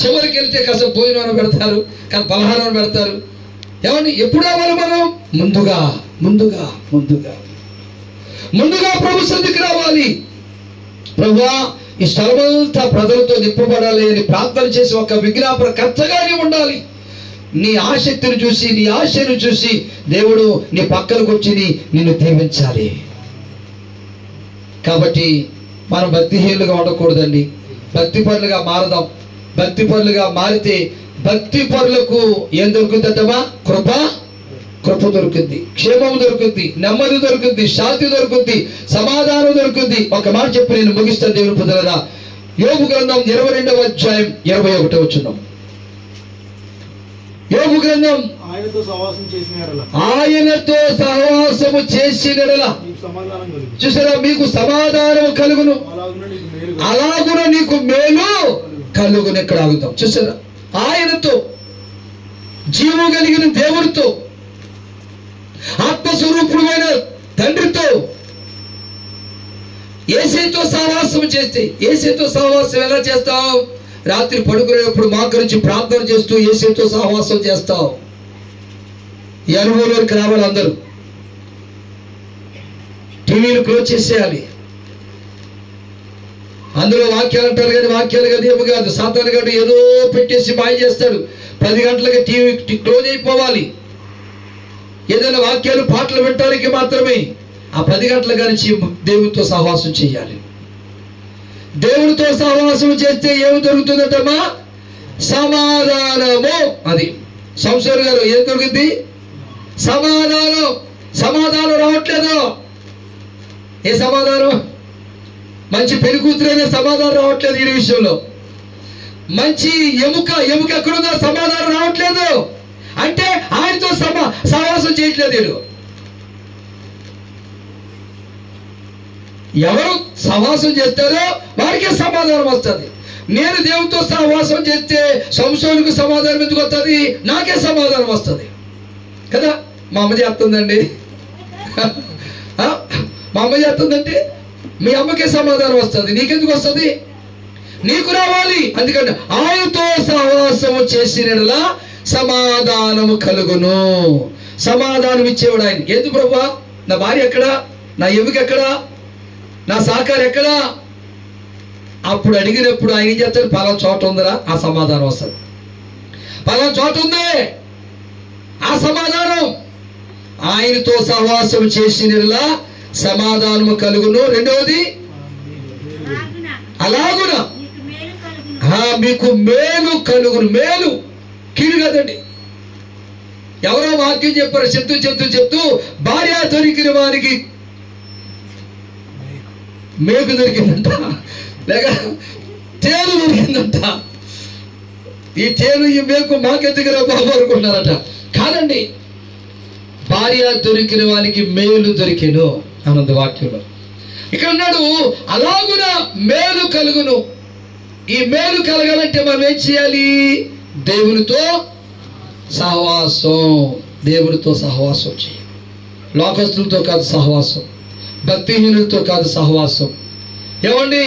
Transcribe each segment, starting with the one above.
చివరికి వెళ్తే కాస్త భోజనం పెడతారు, కానీ పలహారం పెడతారు. ఏమని ఎప్పుడు రావాలి మనం? ముందుగా ముందుగా ముందుగా ముందుగా ప్రభు సన్నిధికి రావాలి. ప్రభువా, ఈ స్థలమంతా ప్రజలతో నింపబడాలి అని ప్రార్థన చేసి ఒక విజ్ఞాపన కర్తగానే ఉండాలి. నీ ఆసక్తిని చూసి, నీ ఆశను చూసి దేవుడు నీ పక్కనకు వచ్చి నిన్ను దీవించాలి. కాబట్టి మనం భక్తిహీనులుగా ఉండకూడదండి. భక్తిపరులుగా మారదాం. భక్తిపరులుగా మారితే భక్తిపరులకు ఏం దొరుకుతుందమ్మా? కృప దొరుకుద్ది, క్షేమం దొరుకుద్ది, నెమ్మది దొరుకుద్ది, శాంతి దొరుకుద్ది, సమాధానం దొరుకుద్ది. ఒక మాట చెప్పి నేను ముగిస్తాను దేవుని ప్రజలారా. యోబు గ్రంథం 22వ అధ్యాయం 21వ వచనం. యోబు గ్రంథం ఆయనతో సహవాసము చేసిన యెడల చూసారా, మీకు సమాధానం కలుగును, అలాగున నీకు మేలు కలుగును. ఎక్కడ ఆగుతాం? చూసారా, ఆయనతో, జీవం కలిగిన దేవుడితో, ఆత్మస్వరూపుడైన తండ్రితో, యేసుతో సహవాసం చేస్తే, యేసుతో సహవాసం ఎలా చేస్తావు? రాత్రి పడుకునేటప్పుడు మోకరించి ప్రార్థన చేస్తూ యేసుతో సహవాసం చేస్తావు. ఈ అనుభవంలోకి రావాలి అందరూ. టీవీలు క్లోజ్ చేసేయాలి. అందులో వాక్యాలు అంటారు కానీ వాక్యాలు కదా ఏమి కాదు. సాతాను గంట ఏదో పెట్టేసి మాయ చేస్తాడు. 10 గంటలకి టీవీ క్లోజ్ అయిపోవాలి. ఏదైనా వాక్యాలు పాటలు వినటానికి మాత్రమే. ఆ 10 గంటల నుంచి దేవుడితో సహవాసం చేయాలి. దేవుడితో సహవాసం చేస్తే ఏమి దొరుకుతుందటమ్మా? సమాధానము. అది సంసార్ గారు ఏం దొరుకుతుంది? సమాధానం రావట్లేదు. ఏ సమాధానం? మంచి పెళ్లి కూతురైనా సమాధానం రావట్లేదు. ఈ విషయంలో మంచి ఎముక ఎక్కడుందో సమాధానం రావట్లేదు. అంటే ఆయనతో సహవాసం చేయట్లేదు. వీడు ఎవరు సహవాసం చేస్తారో వారికే సమాధానం వస్తుంది. నేను దేవుడితో సహవాసం చేస్తే సంశోనికి సమాధానం ఎందుకు వస్తుంది? నాకే సమాధానం వస్తుంది కదా. మా అమ్మ చేస్తుందండి, మా అమ్మ చేస్తుందంటే మీ అమ్మకే సమాధానం వస్తుంది. నీకెందుకు వస్తుంది? నీకు రావాలి. అందుకంటే ఆయనతో సహవాసము చేసినలా సమాధానము కలుగును. సమాధానం ఇచ్చేవాడు ఆయన. ఎందుకు ప్రభువా? నా భార్య ఎక్కడా? నా ఎముక ఎక్కడా? నా సహకారం ఎక్కడా? అప్పుడు అడిగినప్పుడు ఆయన ఏం చేస్తాడు? పలానా చోట ఉందరా, ఆ సమాధానం వస్తుంది. పలానా చోట ఉంది, ఆ సమాధానం. ఆయనతో సహవాసం చేసినలా సమాధానము కలుగును. రెండవది అలాగున మీకు మేలు కలుగును. మేలు, కీడు కదండి. ఎవరో వాక్యం చెప్పారు, చెప్తూ భార్య దొరికిన వారికి మేకు దొరికిందంట, లేక తేలు దొరికిందంట. ఈ తేలు ఈ మేకు మాకెత్తుకురా బాబు అనుకున్నారట. కాదండి, భార్య దొరికిన వానికి మేలు దొరికెను అన్నది వాక్యంలో. ఇక్కడ అన్నాడు అలాగున మేలు కలుగును. ఈ మేలు కలగాలంటే మనం ఏం చేయాలి? దేవునితో సహవాసం చేయాలి. లోకస్తులతో కాదు సహవాసం, భక్తిహీనులతో కాదు సహవాసం, ఏమండి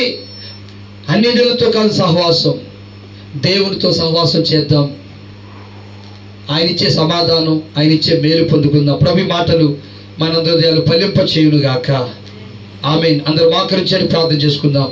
అన్యజనులతో కాదు సహవాసం. దేవునితో సహవాసం చేద్దాం. ఆయన ఇచ్చే సమాధానం, ఆయన ఇచ్చే మేలు పొందుకుందాం. ప్రభు మాటలు మన హృదయాలు ఫలింప చేయును గాక. ఆమేన్. అందరూ మోకరించని ప్రార్థన చేసుకుందాం.